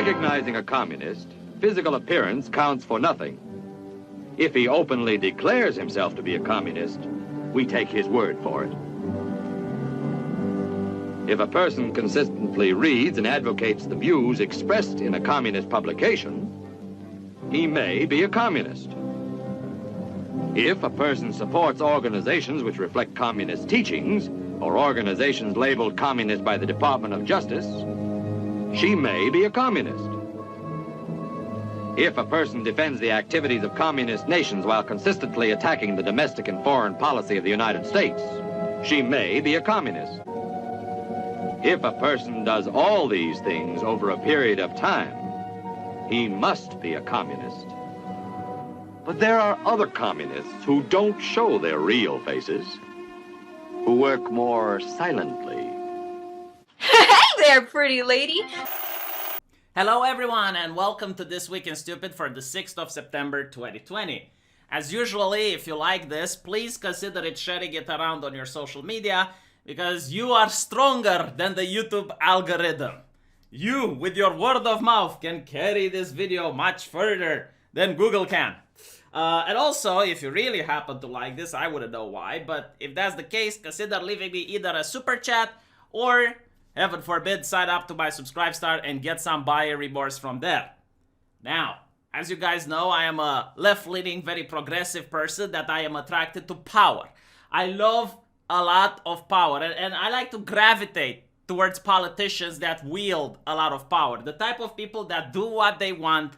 recognizing a communist, physical appearance counts for nothing. If he openly declares himself to be a communist, we take his word for it. If a person consistently reads and advocates the views expressed in a communist publication, he may be a communist. If a person supports organizations which reflect communist teachings, or organizations labeled communist by the Department of Justice, she may be a communist. If a person defends the activities of communist nations while consistently attacking the domestic and foreign policy of the United States, she may be a communist. If a person does all these things over a period of time, he must be a communist. But there are other communists who don't show their real faces, who work more silently. Hey there, pretty lady! Hello everyone and welcome to This Week in Stupid for the 6th of September 2020. As usually, if you like this, please consider sharing it around on your social media because you are stronger than the YouTube algorithm. You, with your word of mouth, can carry this video much further than Google can. And also, if you really happen to like this, I wouldn't know why, but if that's the case, consider leaving me either a super chat or, heaven forbid, sign up to my Subscribe Star and get some buyer remorse from there. Now, as you guys know, I am a left-leaning, very progressive person that I am attracted to power. I love a lot of power, and I like to gravitate towards politicians that wield a lot of power. The type of people that do what they want,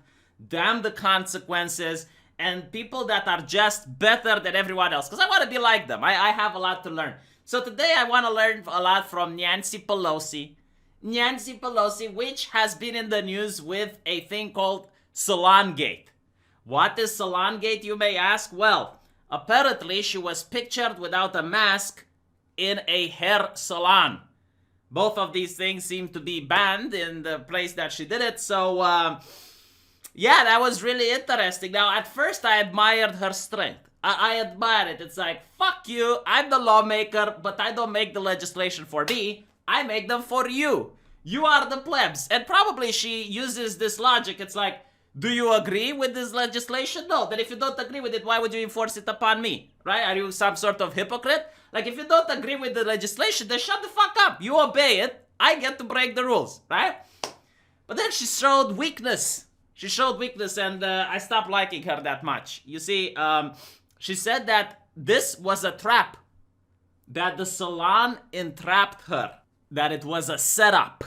damn the consequences, and people that are just better than everyone else. Because I want to be like them. I have a lot to learn. So today I want to learn a lot from Nancy Pelosi. Nancy Pelosi, which has been in the news with a thing called Salongate. What is Salongate, you may ask? Well, apparently she was pictured without a mask in a hair salon. Both of these things seem to be banned in the place that she did it, so yeah, that was really interesting. Now, at first I admired her strength. I admire it. It's like, fuck you, I'm the lawmaker, but I don't make the legislation for me. I make them for you. You are the plebs. And probably she uses this logic. It's like, do you agree with this legislation? No. Then if you don't agree with it, why would you enforce it upon me? Right? Are you some sort of hypocrite? Like, if you don't agree with the legislation, then shut the fuck up. You obey it. I get to break the rules, right? But then she showed weakness. She showed weakness, and I stopped liking her that much. You see, she said that this was a trap. That the salon entrapped her. That it was a setup.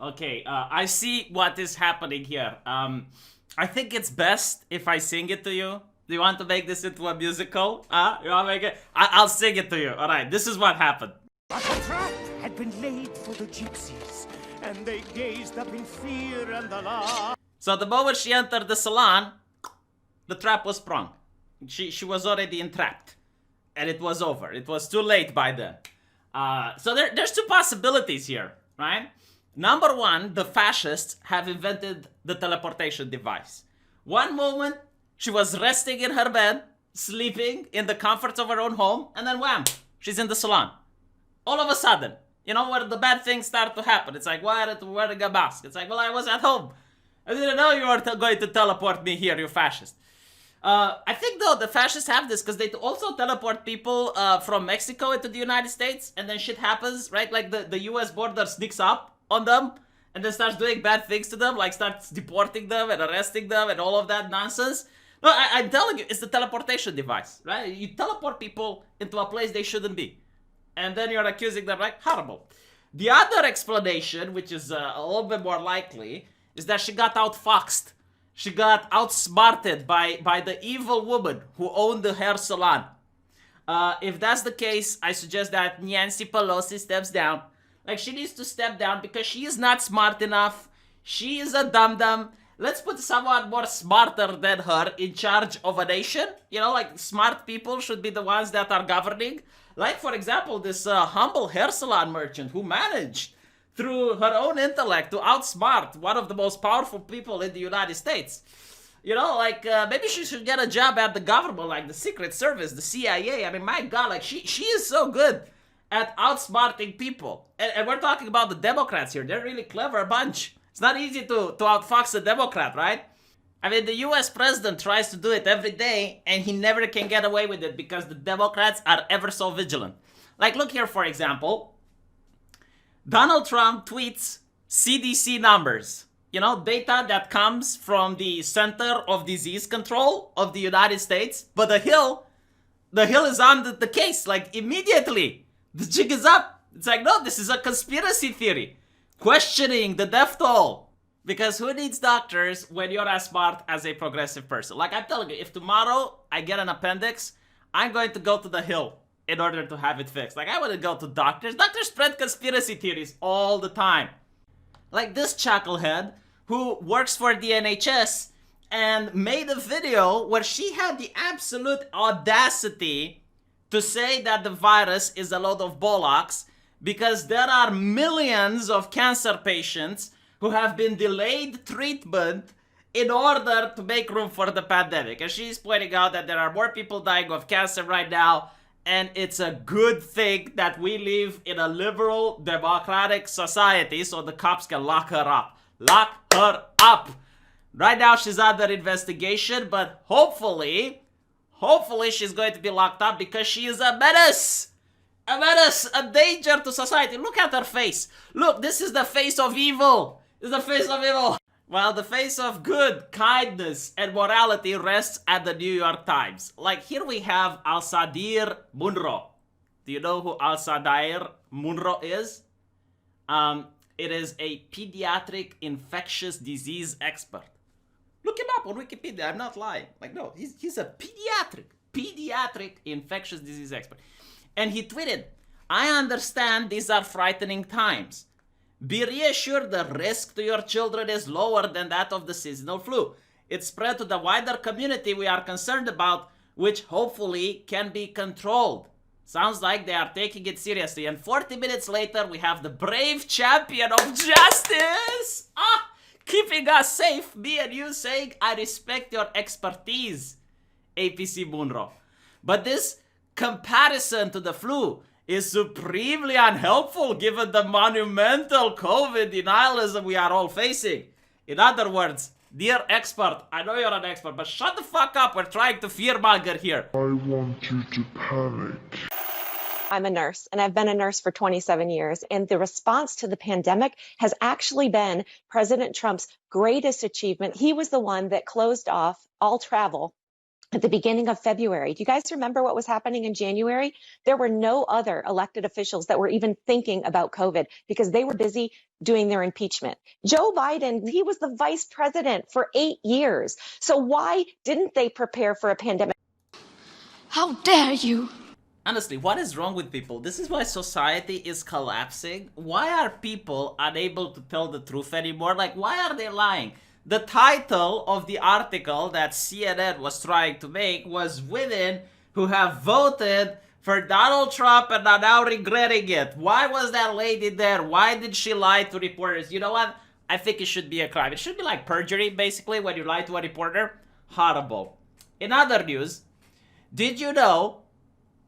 Okay, I see what is happening here. I think it's best if I sing it to you. Do you want to make this into a musical? You want to make it? I'll sing it to you. All right, this is what happened. But a trap had been laid for the gypsies, and they gazed up in fear and alarm. So the moment she entered the salon, the trap was sprung. She was already entrapped. And it was over. It was too late by then. So there's two possibilities here, right? Number one, the fascists have invented the teleportation device. One moment, she was resting in her bed, sleeping in the comforts of her own home, and then wham, she's in the salon. All of a sudden, you know, where the bad things start to happen. It's like, why are you wearing a mask? It's like, well, I was at home. I didn't know you were going to teleport me here, you fascist. I think, though, the fascists have this because they also teleport people from Mexico into the United States, and then shit happens, right? Like the US border sneaks up on them and then starts doing bad things to them, like starts deporting them and arresting them and all of that nonsense. No, I'm telling you, it's the teleportation device, right? You teleport people into a place they shouldn't be. And then you're accusing them, like, horrible. The other explanation, which is a little bit more likely, is that she got outfoxed. She got outsmarted by the evil woman who owned the hair salon. If that's the case, I suggest that Nancy Pelosi steps down. Like, she needs to step down because she is not smart enough. She is a dum-dum. Let's put someone more smarter than her in charge of a nation. You know, like, smart people should be the ones that are governing. Like, for example, this humble hair salon merchant who managed, through her own intellect, to outsmart one of the most powerful people in the United States. You know, like, maybe she should get a job at the government, like the Secret Service, the CIA. I mean, my God, like, she is so good at outsmarting people. And we're talking about the Democrats here. They're a really clever bunch It's not easy to outfox a Democrat, right? I mean, the US president tries to do it every day, and he never can get away with it because the Democrats are ever so vigilant. Like, look here, for example. Donald Trump tweets CDC numbers. You know, data that comes from the Center of Disease Control of the United States. But the Hill is on the case, like, immediately. The jig is up. It's like, no, this is a conspiracy theory. Questioning the death toll. Because who needs doctors when you're as smart as a progressive person? Like, I'm telling you, if tomorrow I get an appendix, I'm going to go to the Hill in order to have it fixed. Like, I wouldn't go to doctors. Doctors spread conspiracy theories all the time. Like this chucklehead who works for the NHS and made a video where she had the absolute audacity to say that the virus is a load of bollocks because there are millions of cancer patients who have been delayed treatment in order to make room for the pandemic. And she's pointing out that there are more people dying of cancer right now, and it's a good thing that we live in a liberal, democratic society so the cops can lock her up. Lock her up! Right now she's under investigation, but hopefully she's going to be locked up because she is a menace! A menace! A danger to society! Look at her face! Look, this is the face of evil! This is the face of evil! While the face of good, kindness, and morality rests at the New York Times. Like, here we have Al-Sadir Munro. Do you know who Al-Sadir Munro is? It is a pediatric infectious disease expert. Look him up on Wikipedia, I'm not lying. Like, no, he's a pediatric infectious disease expert. And he tweeted, "I understand these are frightening times. Be reassured the risk to your children is lower than that of the seasonal flu. It's spread to the wider community we are concerned about, which hopefully can be controlled." Sounds like they are taking it seriously. And 40 minutes later, we have the brave champion of justice, keeping us safe, me and you, saying, "I respect your expertise, APC Munro." But this comparison to the flu is supremely unhelpful given the monumental COVID denialism we are all facing. In other words, dear expert, I know you're an expert, but shut the fuck up, we're trying to fearmonger here. I want you to panic. I'm a nurse, and I've been a nurse for 27 years, and the response to the pandemic has actually been President Trump's greatest achievement. He was the one that closed off all travel at the beginning of February. Do you guys remember what was happening in January? There were no other elected officials that were even thinking about COVID because they were busy doing their impeachment. Joe Biden, he was the vice president for 8 years. So why didn't they prepare for a pandemic? How dare you? Honestly, what is wrong with people? This is why society is collapsing. Why are people unable to tell the truth anymore? Like, why are they lying? The title of the article that CNN was trying to make was "Women Who Have Voted for Donald Trump and Are Now Regretting It." Why was that lady there? Why did she lie to reporters? You know what? I think it should be a crime. It should be like perjury, basically, when you lie to a reporter. Horrible. In other news, did you know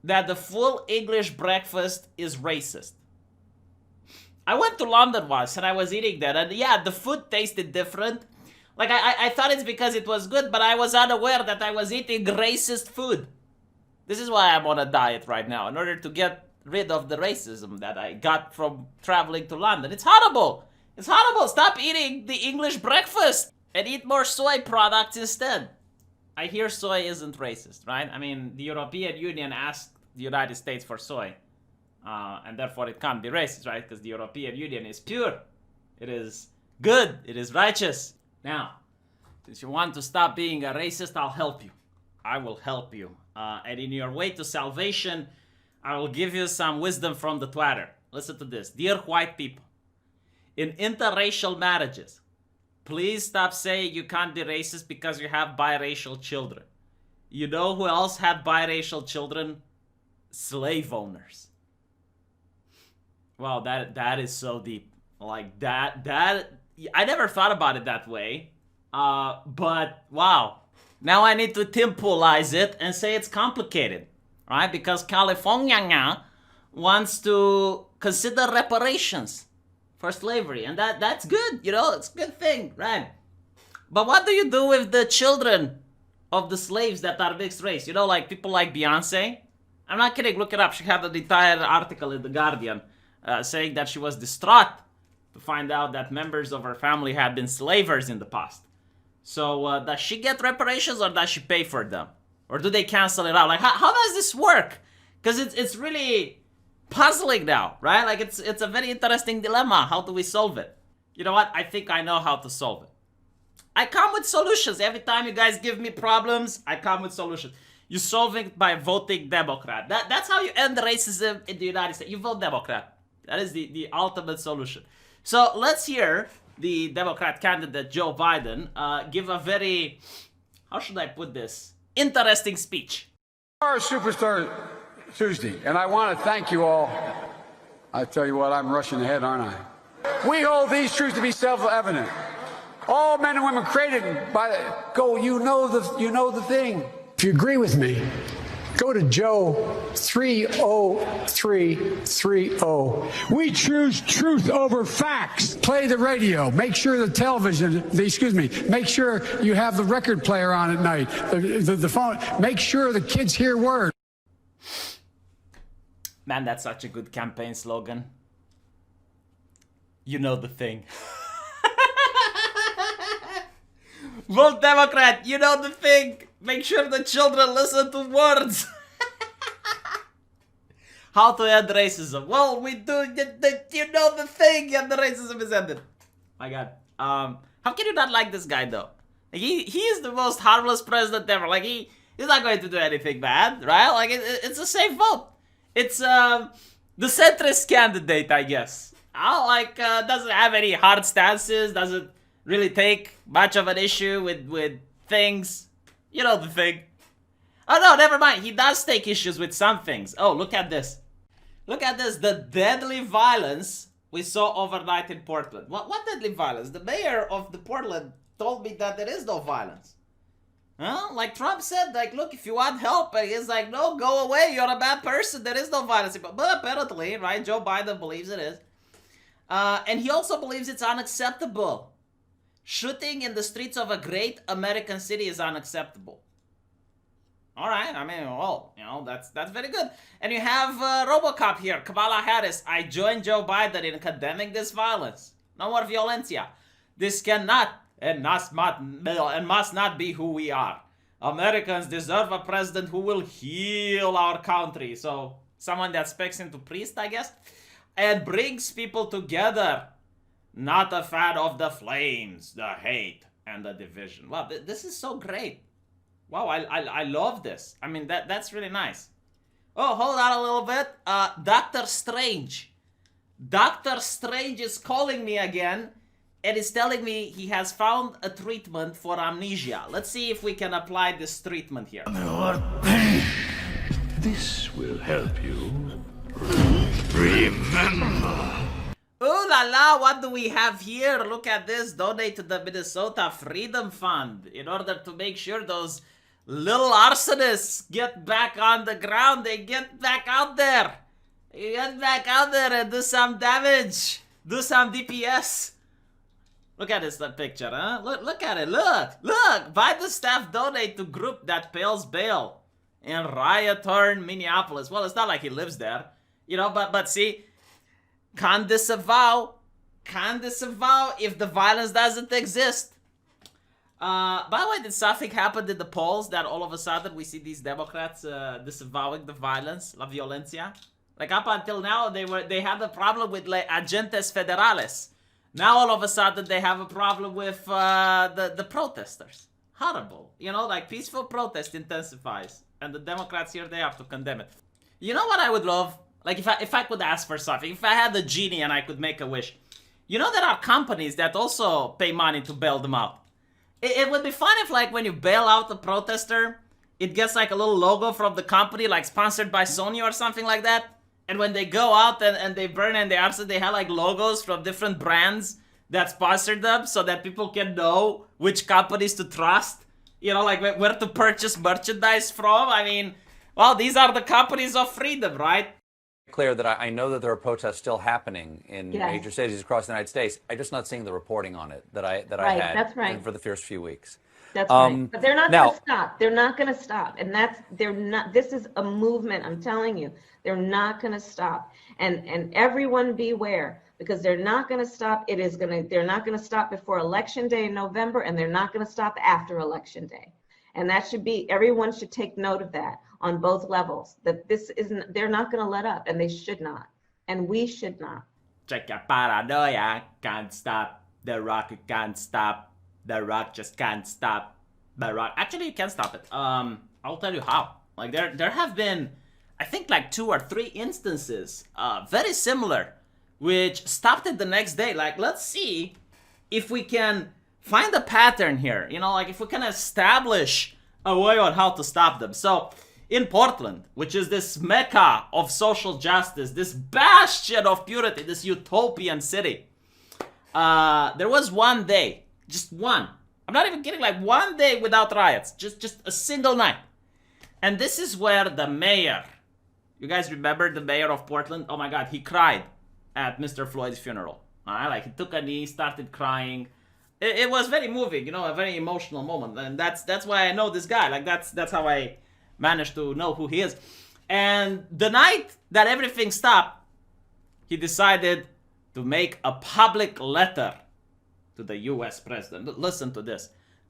that the full English breakfast is racist? I went to London once and I was eating that, and yeah, the food tasted different. Like, I thought it's because it was good, but I was unaware that I was eating racist food. This is why I'm on a diet right now, in order to get rid of the racism that I got from traveling to London. It's horrible. It's horrible. Stop eating the English breakfast and eat more soy products instead. I hear soy isn't racist, right? I mean, the European Union asked the United States for soy, and therefore it can't be racist, right? Because the European Union is pure. It is good. It is righteous. Now, since you want to stop being a racist, I'll help you. I will help you. And in your way to salvation, I will give you some wisdom from the Twitter. Listen to this. Dear white people, in interracial marriages, please stop saying you can't be racist because you have biracial children. You know who else had biracial children? Slave owners. Wow, that is so deep. Like, that I never thought about it that way. But wow. Now I need to Timpolize it and say it's complicated, right? Because California wants to consider reparations for slavery, and that's good, you know, it's a good thing, right? But what do you do with the children of the slaves that are mixed race? You know, like people like Beyonce. I'm not kidding, look it up. She had an entire article in The Guardian saying that she was distraught to find out that members of her family had been slavers in the past. So does she get reparations or does she pay for them? Or do they cancel it out? Like, how does this work? Because it's really puzzling now, right? Like, it's a very interesting dilemma. How do we solve it? You know what? I think I know how to solve it. I come with solutions. Every time you guys give me problems, I come with solutions. You solve it by voting Democrat. That's how you end racism in the United States. You vote Democrat. That is the ultimate solution. So let's hear the Democrat candidate, Joe Biden, give a very, how should I put this, interesting speech. Our Superstar Tuesday, and I want to thank you all. I tell you what, I'm rushing ahead, aren't I? We hold these truths to be self-evident. All men and women created by the, you know the thing. If you agree with me, go to Joe 30330. We choose truth over facts. Play the radio. Make sure the television, make sure you have the record player on at night. The phone. Make sure the kids hear words. Man, that's such a good campaign slogan. You know the thing. Vote Democrat, you know the thing. Make sure the children listen to words. How to end racism? Well, we do, you know the thing, and the racism is ended. My God. How can you not like this guy, though? Like, he is the most harmless president ever. Like, he's not going to do anything bad, right? Like, it's a safe vote. It's the centrist candidate, I guess. Doesn't have any hard stances, doesn't really take much of an issue with things. You know the thing. Oh no, never mind. He does take issues with some things. Oh, look at this. Look at this. The deadly violence we saw overnight in Portland. What deadly violence? The mayor of the Portland told me that there is no violence. Huh? Like Trump said, like, look, if you want help, he's like, no, go away. You're a bad person. There is no violence. But apparently, right, Joe Biden believes it is. And he also believes it's unacceptable. Shooting in the streets of a great American city is unacceptable. All right, I mean, well, you know, that's very good. And you have RoboCop here, Kamala Harris. I join Joe Biden in condemning this violence. No more violencia. This cannot and must not be who we are. Americans deserve a president who will heal our country. So, someone that speaks into priest, I guess, and brings people together. Not a fan of the flames, the hate, and the division. Wow, this is so great. Wow, I love this. I mean, that's really nice. Oh, hold on a little bit. Dr. Strange. Dr. Strange is calling me again and is telling me he has found a treatment for amnesia. Let's see if we can apply this treatment here. This will help you remember. Ooh la la, what do we have here? Look at this. Donate to the Minnesota Freedom Fund in order to make sure those little arsonists get back on the ground. They get back out there. They get back out there and do some damage. Do some DPS. Look at this picture, huh? Look at it. Look. Biden staff donate to group that pays bail in riot-torn Minneapolis. Well, it's not like he lives there. You know, but see... Can't disavow if the violence doesn't exist. By the way, did something happen in the polls that all of a sudden we see these Democrats disavowing the violence, la violencia? Like up until now, they had a problem with like agentes federales. Now all of a sudden they have a problem with the protesters. Horrible, you know, like peaceful protest intensifies, and the Democrats here they have to condemn it. You know what I would love? Like, if I could ask for something, if I had a genie and I could make a wish. You know, there are companies that also pay money to bail them out. It would be fun if, like, when you bail out a protester, it gets, like, a little logo from the company, like, sponsored by Sony or something like that. And when they go out and they burn and they arson, they have, like, logos from different brands that sponsored them so that people can know which companies to trust. You know, like, where to purchase merchandise from. I mean, well, these are the companies of freedom, right? clear that I know that there are protests still happening in major cities across the United States. I'm just not seeing the reporting on it that I had that's right. for the first few weeks. That's right. But they're not going to stop. They're not going to stop. And they're not, this is a movement, I'm telling you. They're not going to stop. And everyone beware, because they're not going to stop. They're not going to stop before Election Day in November, and they're not going to stop after Election Day. And that should be, everyone should take note of that on both levels, that they're not going to let up, and they should not. And we should not. Check your paranoia, can't stop. The Rock can't stop. The Rock just can't stop. The Rock. Actually, you can stop it. I'll tell you how. Like there have been, I think, like 2 or 3 instances, very similar, which stopped it the next day. Like, let's see if we can find a pattern here. You know, like if we can establish a way on how to stop them. So in Portland, which is this mecca of social justice, this bastion of purity, this utopian city, there was one day. Just one. I'm not even kidding, like one day without riots. Just a single night. And this is where the mayor, you guys remember the mayor of Portland? Oh my God, he cried at Mr. Floyd's funeral. Like he took a knee, started crying. It was very moving, you know, a very emotional moment. And that's why I know this guy. Like that's how I managed to know who he is. And the night that everything stopped, he decided to make a public letter to the US president. Listen to this.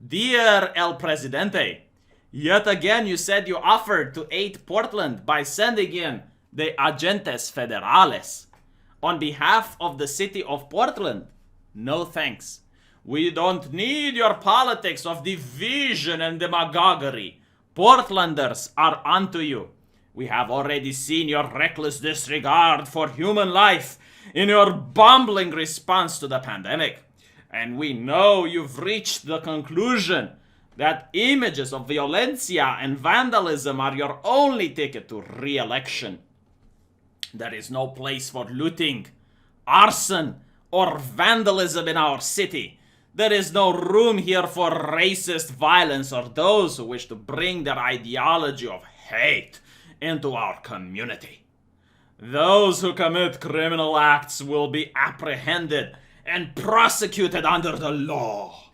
Dear El Presidente, yet again you said you offered to aid Portland by sending in the agentes federales. On behalf of the city of Portland, no thanks. We don't need your politics of division and demagoguery. Portlanders are onto you. We have already seen your reckless disregard for human life in your bumbling response to the pandemic. And we know you've reached the conclusion that images of violencia and vandalism are your only ticket to re-election. There is no place for looting, arson, or vandalism in our city. There is no room here for racist violence or those who wish to bring their ideology of hate into our community. Those who commit criminal acts will be apprehended and prosecuted under the law.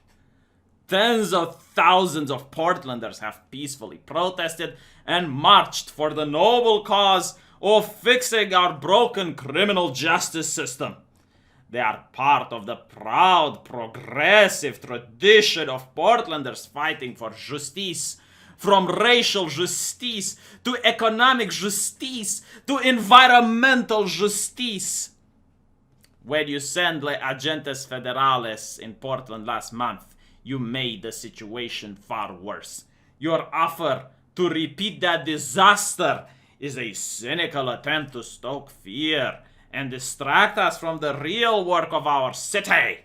Tens of thousands of Portlanders have peacefully protested and marched for the noble cause of fixing our broken criminal justice system. They are part of the proud, progressive tradition of Portlanders fighting for justice, from racial justice to economic justice to environmental justice. When you sent the agentes federales in Portland last month, you made the situation far worse. Your offer to repeat that disaster is a cynical attempt to stoke fear and distract us from the real work of our city.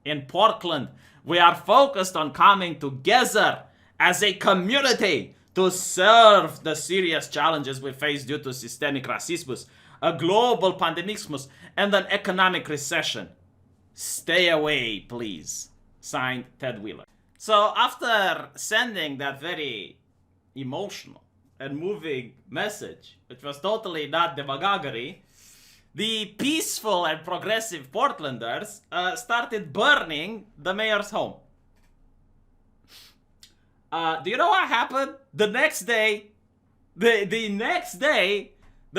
In Portland, we are focused on coming together as a community to serve the serious challenges we face due to systemic racism, a global pandemic, and an economic recession. Stay away, please. Signed, Ted Wheeler. So after sending that very emotional and moving message, which was totally not demagoguery, the peaceful and progressive Portlanders started burning the mayor's home. Do you know what happened? The next day, the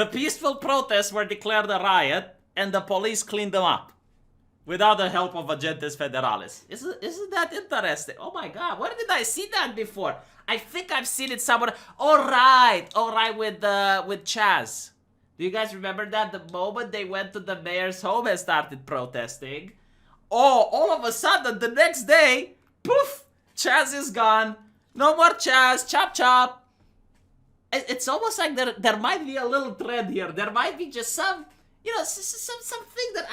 peaceful protests were declared a riot and the police cleaned them up without the help of agentes federales. Isn't that interesting? Oh my God, where did I see that before? I think I've seen it somewhere. All right, with Chaz. Do you guys remember that? The moment they went to the mayor's home and started protesting, all of a sudden, the next day, poof, Chaz is gone. No more Chaz, chop chop. It's almost like there might be a little thread here. There might be just some, something that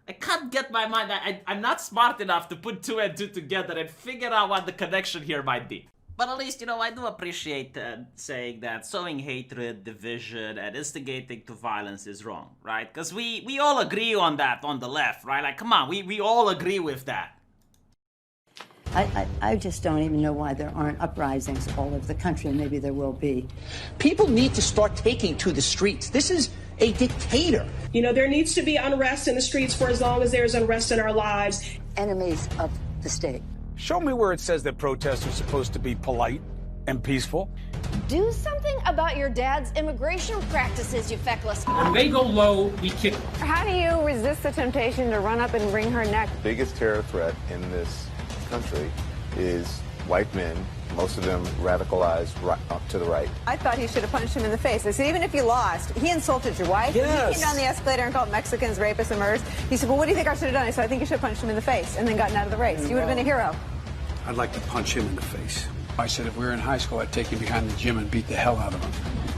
I can't get my mind. I'm not smart enough to put 2 and 2 together and figure out what the connection here might be. But at least, I do appreciate saying that sowing hatred, division, and instigating to violence is wrong, right? Because we all agree on that on the left, right? Like, come on, we all agree with that. I just don't even know why there aren't uprisings all over the country, and maybe there will be. People need to start taking to the streets. This is a dictator. You know, there needs to be unrest in the streets for as long as there's unrest in our lives. Enemies of the state. Show me where it says that protests are supposed to be polite and peaceful. Do something about your dad's immigration practices, you feckless. When they go low, we kick. How do you resist the temptation to run up and wring her neck? The biggest terror threat in this country is white men, most of them radicalized right up to the right. I thought he should have punched him in the face. I said, even if you lost, he insulted your wife. Yes. He came down the escalator and called Mexicans rapists and murderers. He said, well, what do you think I should have done? I said, I think you should have punched him in the face and then gotten out of the race. You would have been a hero. I'd like to punch him in the face. I said if we were in high school, I'd take him behind the gym and beat the hell out of him.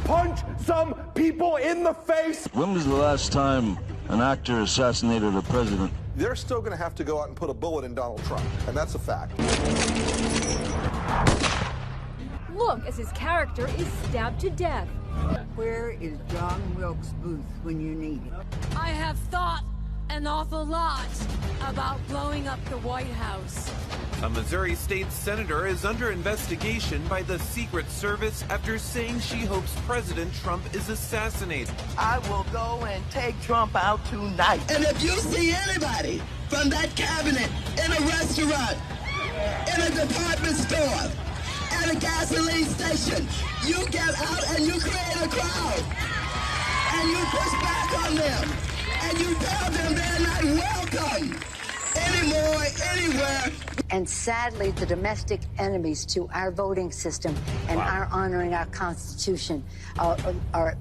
Punch some people in the face! When was the last time an actor assassinated a president? They're still going to have to go out and put a bullet in Donald Trump, and that's a fact. Look as his character is stabbed to death. Where is John Wilkes Booth when you need him? I have thought an awful lot about blowing up the White House. A Missouri state senator is under investigation by the Secret Service after saying she hopes President Trump is assassinated. I will go and take Trump out tonight. And if you see anybody from that cabinet in a restaurant, in a department store, at a gasoline station, you get out and you create a crowd. And you push back on them. And you tell them they're not welcome anymore, anywhere. And sadly, the domestic enemies to our voting system and our honoring our Constitution are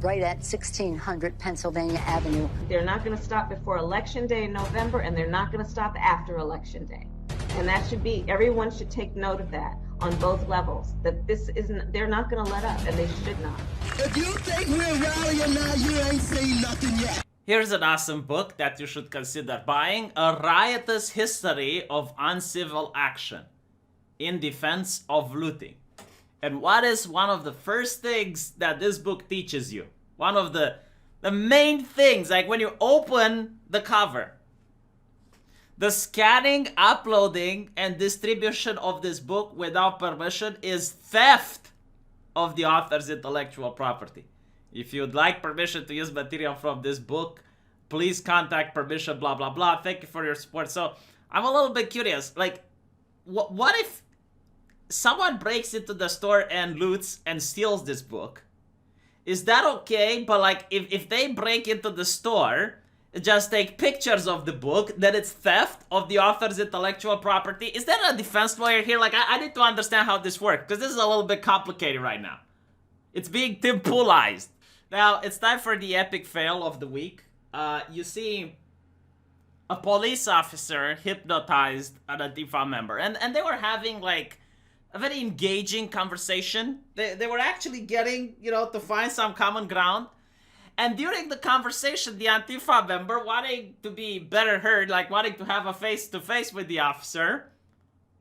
right at 1600 Pennsylvania Avenue. They're not going to stop before Election Day in November, and they're not going to stop after Election Day. And that should be, everyone should take note of that on both levels, that this isn't, they're not going to let up, and they should not. If you think we're rallying now, you ain't seen nothing yet. Here's an awesome book that you should consider buying: A Riotous History of Uncivil Action in Defense of Looting. And what is one of the first things that this book teaches you? One of the main things, like when you open the cover, the scanning, uploading, and distribution of this book without permission is theft of the author's intellectual property. If you'd like permission to use material from this book, please contact permission, blah, blah, blah. Thank you for your support. So I'm a little bit curious. Like, what if someone breaks into the store and loots and steals this book? Is that okay? But like, if they break into the store, just take pictures of the book, then it's theft of the author's intellectual property? Is there a defense lawyer here? Like, I need to understand how this works, because this is a little bit complicated right now. It's being Tim Poolized. Now, it's time for the epic fail of the week. You see, a police officer hypnotized an Antifa member. And they were having, like, a very engaging conversation. They were actually getting, you know, to find some common ground. And during the conversation, the Antifa member, wanting to be better heard, like wanting to have a face-to-face with the officer,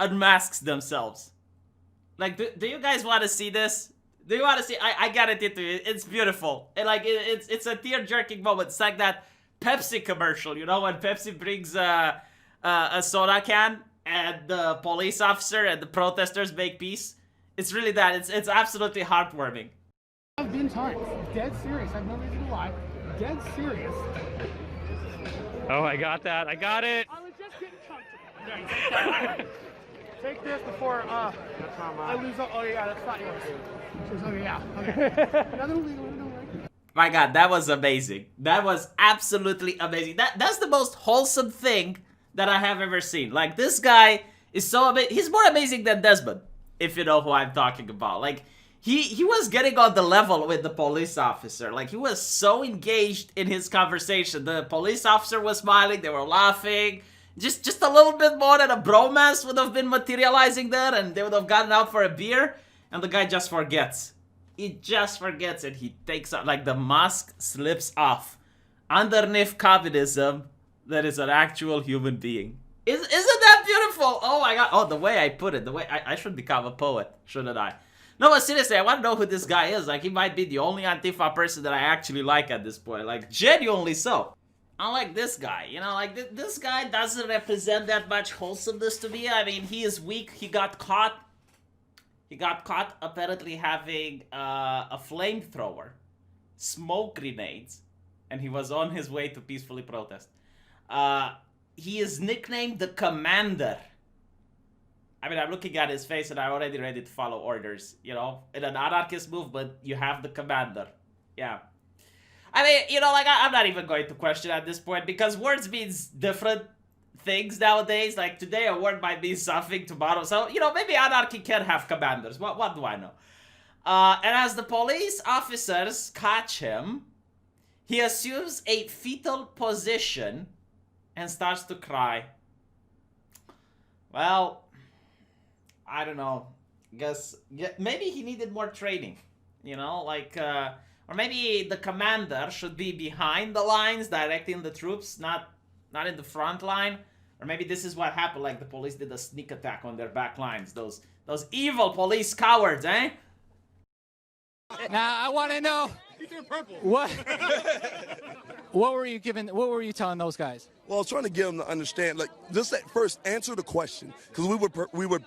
unmasks themselves. Like, do you guys want to see this? Do you want to see? I guarantee to you, it's beautiful. And like, it's a tear-jerking moment. It's like that Pepsi commercial, you know, when Pepsi brings a soda can and the police officer and the protesters make peace. It's really that. It's absolutely heartwarming. I've been times. Dead serious. I have no reason to lie. Dead serious. Oh, I got that. I got it. I was just getting comfortable. Take this before I lose. Oh yeah, that's not yours. Okay, yeah. Okay. Nothing illegal. My God, that was amazing. That was absolutely amazing. That's the most wholesome thing that I have ever seen. Like, this guy is so amazing. He's more amazing than Desmond, if you know who I'm talking about. Like, he was getting on the level with the police officer. Like, he was so engaged in his conversation. The police officer was smiling. They were laughing. Just a little bit more than a bromance would have been materializing there, and they would have gotten out for a beer. And the guy just forgets. He just forgets, and he takes out, like, the mask slips off. Underneath communism, there is an actual human being. Isn't that beautiful? Oh my God. Oh, the way I put it, the way I should become a poet, shouldn't I? No, but seriously, I want to know who this guy is. Like, he might be the only Antifa person that I actually like at this point. Like, genuinely so. Unlike this guy, you know, like this guy doesn't represent that much wholesomeness to me. I mean, he is weak. He got caught apparently having a flamethrower, smoke grenades, and he was on his way to peacefully protest. He is nicknamed the Commander. I mean, I'm looking at his face and I'm already ready to follow orders, you know? In an anarchist movement, you have the Commander. Yeah. I mean, you know, like, I'm not even going to question at this point because words means different things nowadays. Like, today a word might mean something, tomorrow. So, you know, maybe anarchy can have commanders. What do I know? And as the police officers catch him, he assumes a fetal position and starts to cry. Well, I don't know. Guess maybe he needed more training. You know, like... or maybe the commander should be behind the lines, directing the troops, not in the front line. Or maybe this is what happened, like the police did a sneak attack on their back lines. Those evil police cowards, eh? Now I want to know what were you telling those guys? Well, I was trying to get them to understand, like, just at first answer the question, because we would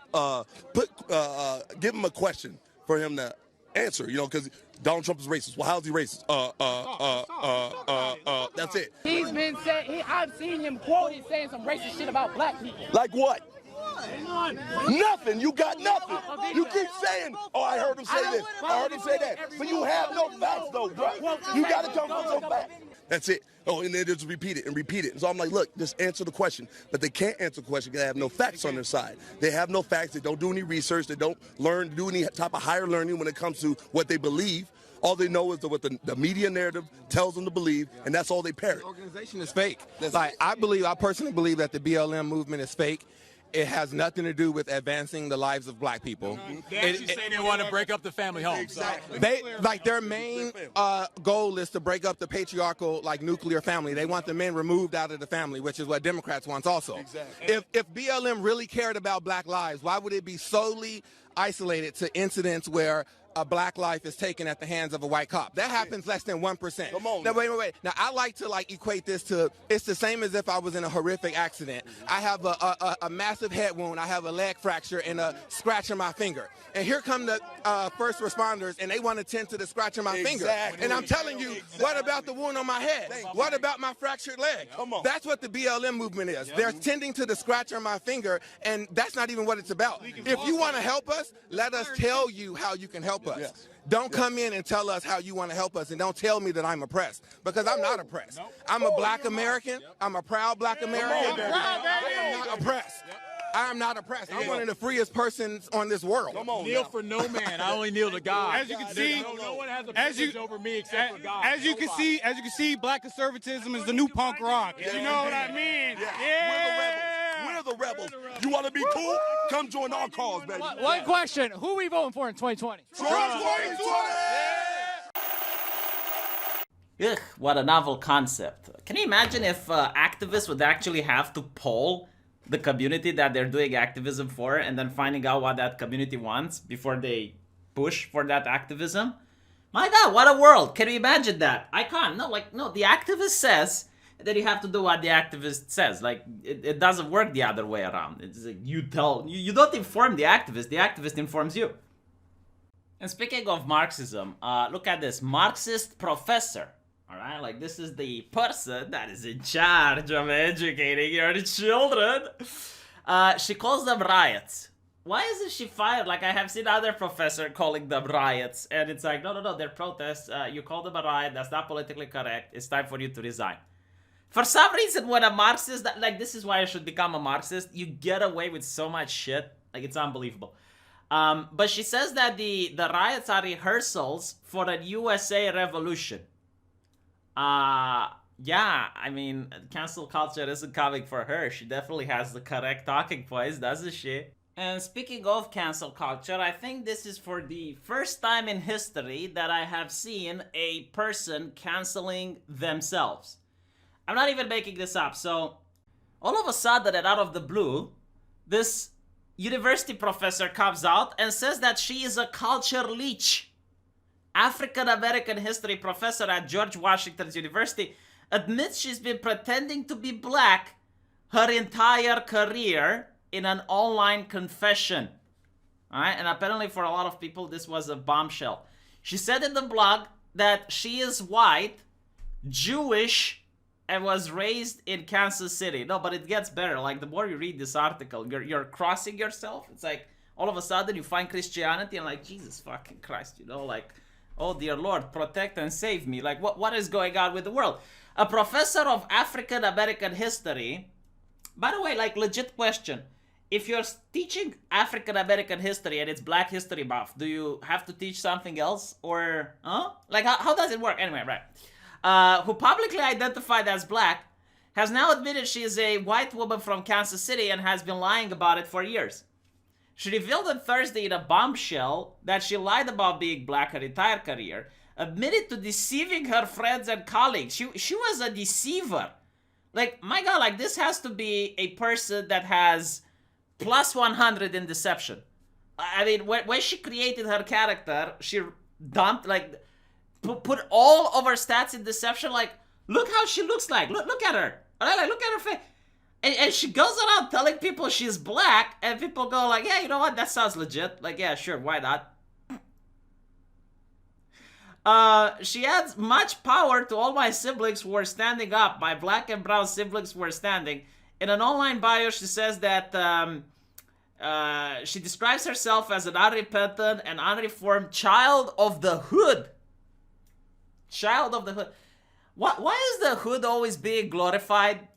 give him a question for him to answer, you know, because Donald Trump is racist. Well, how's he racist? That's it. He's been saying, I've seen him quoted saying some racist shit about black people. Like what? Nothing. You got nothing. You keep saying, oh, I heard him say this. I heard him say that. But you have no facts, though, bro. You got to come from some facts. That's it. Oh, and they just repeat it and repeat it. And so I'm like, look, just answer the question. But they can't answer the question because they have no facts on their side. They have no facts. They don't do any research. They don't do any type of higher learning when it comes to what they believe. All they know is what the media narrative tells them to believe, and that's all they parrot. The organization is fake. Like, I personally believe that the BLM movement is fake. It has nothing to do with advancing the lives of black people. They actually say they want to break up the family home. Exactly. Their main goal is to break up the patriarchal, like, nuclear family. They want the men removed out of the family, which is what Democrats want also. Exactly. If BLM really cared about black lives, why would it be solely isolated to incidents where a black life is taken at the hands of a white cop? That happens less than 1%. Come on. Now, wait. Now, I like to, like, equate this to, it's the same as if I was in a horrific accident. I have a massive head wound. I have a leg fracture and a scratch on my finger. And here come the first responders, and they want to tend to the scratch on my finger. And I'm telling you, what about the wound on my head? What about my fractured leg? Come on. That's what the BLM movement is. They're tending to the scratch on my finger, and that's not even what it's about. If you want to help us, let us tell you how you can help us. Yes. Don't come in and tell us how you want to help us, and don't tell me that I'm oppressed, because I'm not oppressed. I'm a black American. I'm a proud black American. I am not oppressed. I am not oppressed. I'm one of the freest persons on this world. Come on, kneel for no man. I only kneel to God. As you can see, no one has a privilege over me except for God. As you can see, black conservatism is the new punk rock. You know what I mean? We're the rebels. You want to be cool? Come join our cause, baby. One question: who are we voting for in 2020? Trump 2020! Ugh, what a novel concept. Can you imagine if activists would actually have to poll the community that they're doing activism for and then finding out what that community wants before they push for that activism? My God, what a world. Can you imagine that? I can't. No, the activist says, and then you have to do what the activist says. Like, it doesn't work the other way around. It's like you don't inform the activist informs you. And speaking of Marxism, look at this. Marxist professor. Alright, like, this is the person that is in charge of educating your children. She calls them riots. Why isn't she fired? Like, I have seen other professor calling them riots, and it's like, no, they're protests. You call them a riot. That's not politically correct. It's time for you to resign. For some reason, when a Marxist, like, this is why I should become a Marxist, you get away with so much shit. Like, it's unbelievable. But she says that the riots are rehearsals for a USA revolution. Yeah, I mean, cancel culture isn't coming for her. She definitely has the correct talking points, doesn't she? And speaking of cancel culture, I think this is for the first time in history that I have seen a person canceling themselves. I'm not even making this up. So, all of a sudden and out of the blue, this university professor comes out and says that she is a culture leech. African-American history professor at George Washington's University. admits she's been pretending to be black her entire career in an online confession. All right, and apparently for a lot of people, this was a bombshell. She said in the blog that she is white, Jewish, and was raised in Kansas City. No, but it gets better. Like, the more you read this article, you're crossing yourself. It's like, all of a sudden, you find Christianity and like, Jesus fucking Christ, you know, like, oh dear Lord, protect and save me. Like, what is going on with the world? A professor of African American history, by the way, like, legit question. If you're teaching African American history and it's Black History Month, do you have to teach something else? Or, huh? Like, how does it work? Anyway, right. Who publicly identified as black, has now admitted she is a white woman from Kansas City and has been lying about it for years. She revealed on Thursday in a bombshell that she lied about being black her entire career, admitted to deceiving her friends and colleagues. She was a deceiver. Like, my God, like, this has to be a person that has plus 100 in deception. I mean, when she created her character, she dumped, like, put all of her stats in deception. Like, look how she looks like. Look at her. All right, like, look at her face. And she goes around telling people she's black, and people go like, yeah, you know what? That sounds legit. Like, yeah, sure, why not? She adds, much power to all my siblings who are standing up. My black and brown siblings were standing. In an online bio, she says that she describes herself as an unrepentant and unreformed child of the hood. Child of the hood. Why is the hood always being glorified?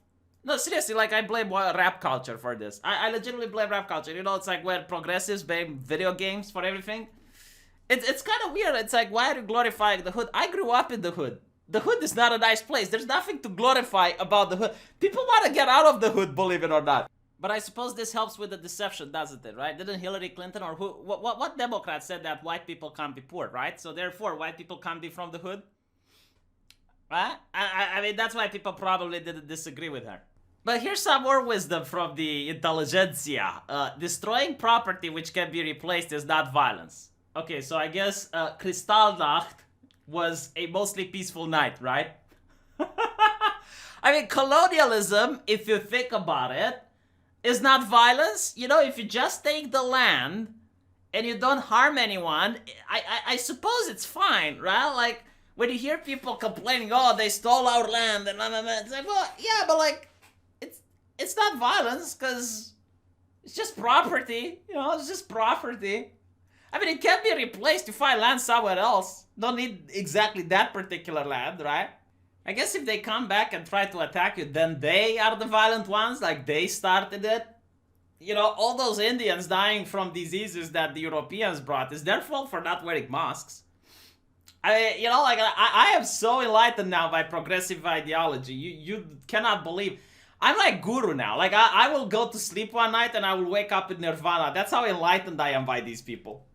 No, seriously, like, I blame rap culture for this. I legitimately blame rap culture. You know, it's like when progressives blame video games for everything. It's kind of weird. It's like, why are you glorifying the hood? I grew up in the hood. The hood is not a nice place. There's nothing to glorify about the hood. People want to get out of the hood, believe it or not. But I suppose this helps with the deception, doesn't it, right? Didn't Hillary Clinton or what Democrat said that white people can't be poor, right? So therefore, white people can't be from the hood? Right? I mean, that's why people probably didn't disagree with her. But here's some more wisdom from the intelligentsia. Destroying property which can be replaced is not violence. Okay, so I guess Kristallnacht was a mostly peaceful night, right? I mean, colonialism, if you think about it, is not violence. You know, if you just take the land and you don't harm anyone, I suppose it's fine, right? Like, when you hear people complaining, oh, they stole our land, and it's like, well, yeah, but like, it's not violence, because it's just property, you know, it's just property. I mean, it can be replaced to find land somewhere else. Don't need exactly that particular land, right? I guess if they come back and try to attack you, then they are the violent ones, like they started it. You know, all those Indians dying from diseases that the Europeans brought, is their fault for not wearing masks. You know, like, I am so enlightened now by progressive ideology. You cannot believe. I'm like guru now. Like, I will go to sleep one night and I will wake up in nirvana. That's how enlightened I am by these people.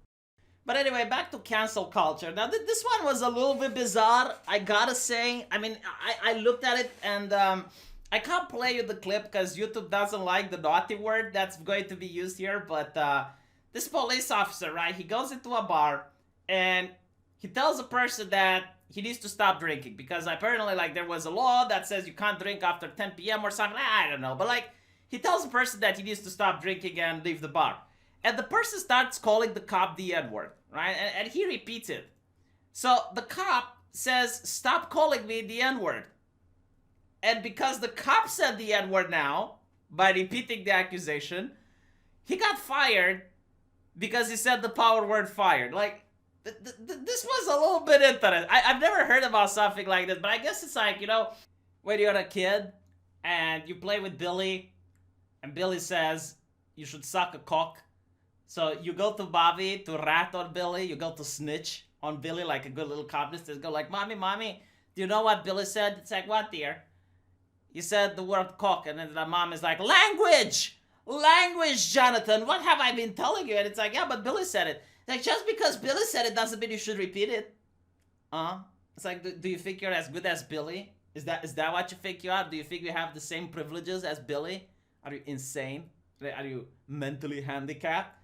But anyway, back to cancel culture. Now, this one was a little bit bizarre, I gotta say. I mean, I looked at it and I can't play you the clip because YouTube doesn't like the naughty word that's going to be used here. But this police officer, right, he goes into a bar and he tells a person that he needs to stop drinking because apparently, like, there was a law that says you can't drink after 10 p.m. or something. I don't know. But, like, he tells the person that he needs to stop drinking and leave the bar. And the person starts calling the cop the N-word, right? And he repeats it. So the cop says, stop calling me the N-word. And because the cop said the N-word now, by repeating the accusation, he got fired because he said the power word fired. Like, this was a little bit interesting. I've never heard about something like this, but I guess it's like, you know, when you're a kid and you play with Billy, and Billy says you should suck a cock. So you go to Bobby to rat on Billy, you go to snitch on Billy like a good little cop. Just go like, mommy, do you know what Billy said? It's like, what, dear? You said the word cock, and then the mom is like, language, Jonathan, what have I been telling you? And it's like, yeah, but Billy said it. Like, just because Billy said it doesn't mean you should repeat it. It's like, do you think you're as good as Billy? Is that what you think you are? Do you think you have the same privileges as Billy? Are you insane? Are you mentally handicapped?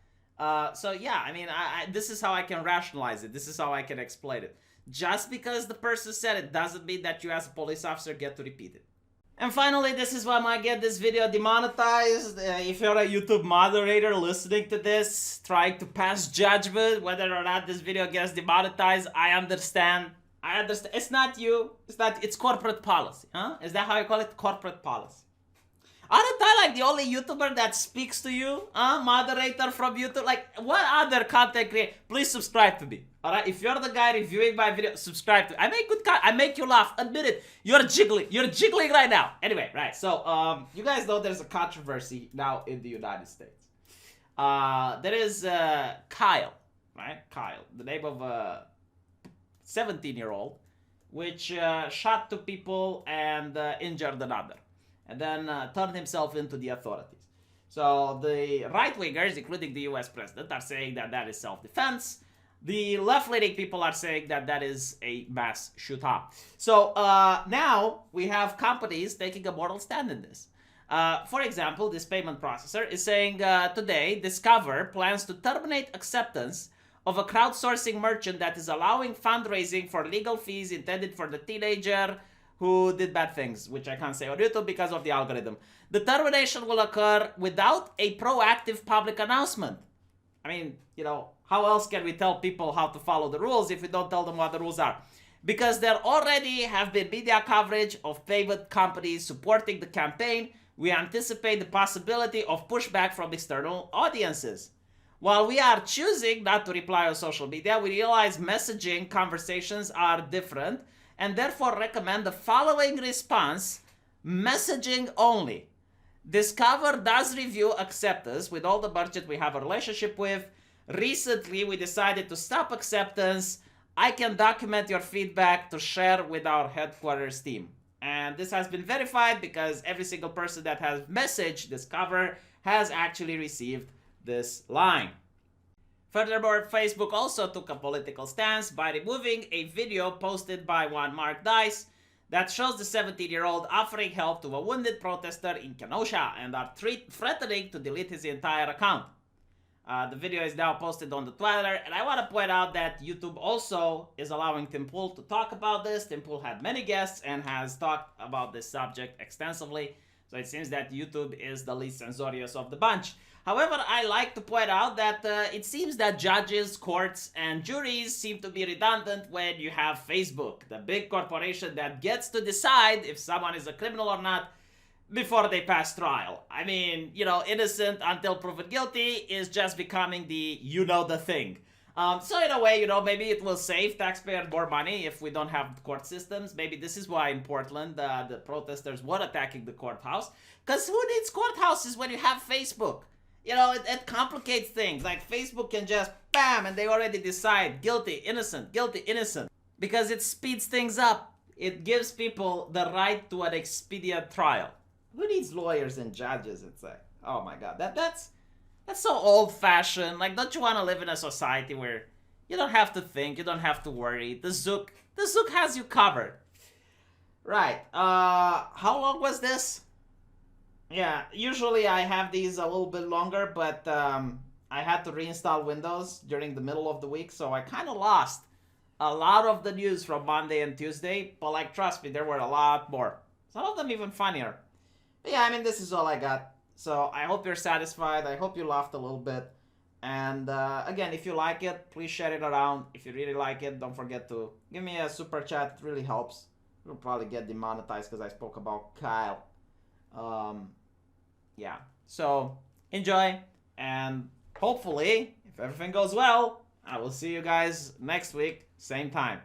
So yeah, I mean, this is how I can rationalize it. This is how I can explain it. Just because the person said it doesn't mean that you as a police officer get to repeat it. And finally, this is why I might get this video demonetized. If you're a YouTube moderator listening to this, trying to pass judgment whether or not this video gets demonetized, I understand. It's not you. It's corporate policy, huh? Is that how you call it? Corporate policy. Aren't I like the only YouTuber that speaks to you? Moderator from YouTube? Like, what other content creator? Please subscribe to me. Alright? If you're the guy reviewing my video, subscribe to me. I make good content. I make you laugh. Admit it. You're jiggling. You're jiggling right now. Anyway, right. So, you guys know there's a controversy now in the United States. There is Kyle, right? Kyle. The name of a 17-year-old, which shot 2 people and injured another. And then turned himself into the authorities. So the right-wingers, including the US president, are saying that that is self-defense. The left-leaning people are saying that that is a mass shootout. So now we have companies taking a moral stand in this. For example, this payment processor is saying today, Discover plans to terminate acceptance of a crowdsourcing merchant that is allowing fundraising for legal fees intended for the teenager who did bad things, which I can't say on YouTube because of the algorithm. The termination will occur without a proactive public announcement. I mean, you know, how else can we tell people how to follow the rules if we don't tell them what the rules are? Because there already have been media coverage of payment companies supporting the campaign, we anticipate the possibility of pushback from external audiences. While we are choosing not to reply on social media, we realize messaging conversations are different and therefore recommend the following response: messaging only. Discover does review acceptance with all the merchants we have a relationship with. Recently, we decided to stop acceptance. I can document your feedback to share with our headquarters team. And this has been verified because every single person that has messaged Discover has actually received this line. Furthermore, Facebook also took a political stance by removing a video posted by one Mark Dice that shows the 17-year-old offering help to a wounded protester in Kenosha and are threatening to delete his entire account. The video is now posted on the Twitter, and I want to point out that YouTube also is allowing Tim Pool to talk about this. Tim Pool had many guests and has talked about this subject extensively, so it seems that YouTube is the least censorious of the bunch. However, I like to point out that it seems that judges, courts, and juries seem to be redundant when you have Facebook, the big corporation that gets to decide if someone is a criminal or not before they pass trial. I mean, you know, innocent until proven guilty is just becoming the you-know-the thing. So in a way, you know, maybe it will save taxpayers more money if we don't have court systems. Maybe this is why in Portland the protesters were attacking the courthouse. Because who needs courthouses when you have Facebook? You know, it complicates things. Like, Facebook can just, bam, and they already decide guilty, innocent, because it speeds things up. It gives people the right to an expedient trial. Who needs lawyers and judges? It's like, oh my god, that's so old-fashioned. Like, don't you want to live in a society where you don't have to think, you don't have to worry? The Zook has you covered. Right. How long was this? Yeah, usually I have these a little bit longer, but I had to reinstall Windows during the middle of the week, so I kind of lost a lot of the news from Monday and Tuesday, but like, trust me, there were a lot more. Some of them even funnier. But yeah, I mean, this is all I got. So I hope you're satisfied. I hope you laughed a little bit. And again, if you like it, please share it around. If you really like it, don't forget to give me a super chat. It really helps. We'll probably get demonetized because I spoke about Kyle. Yeah, so enjoy, and hopefully, if everything goes well, I will see you guys next week, same time.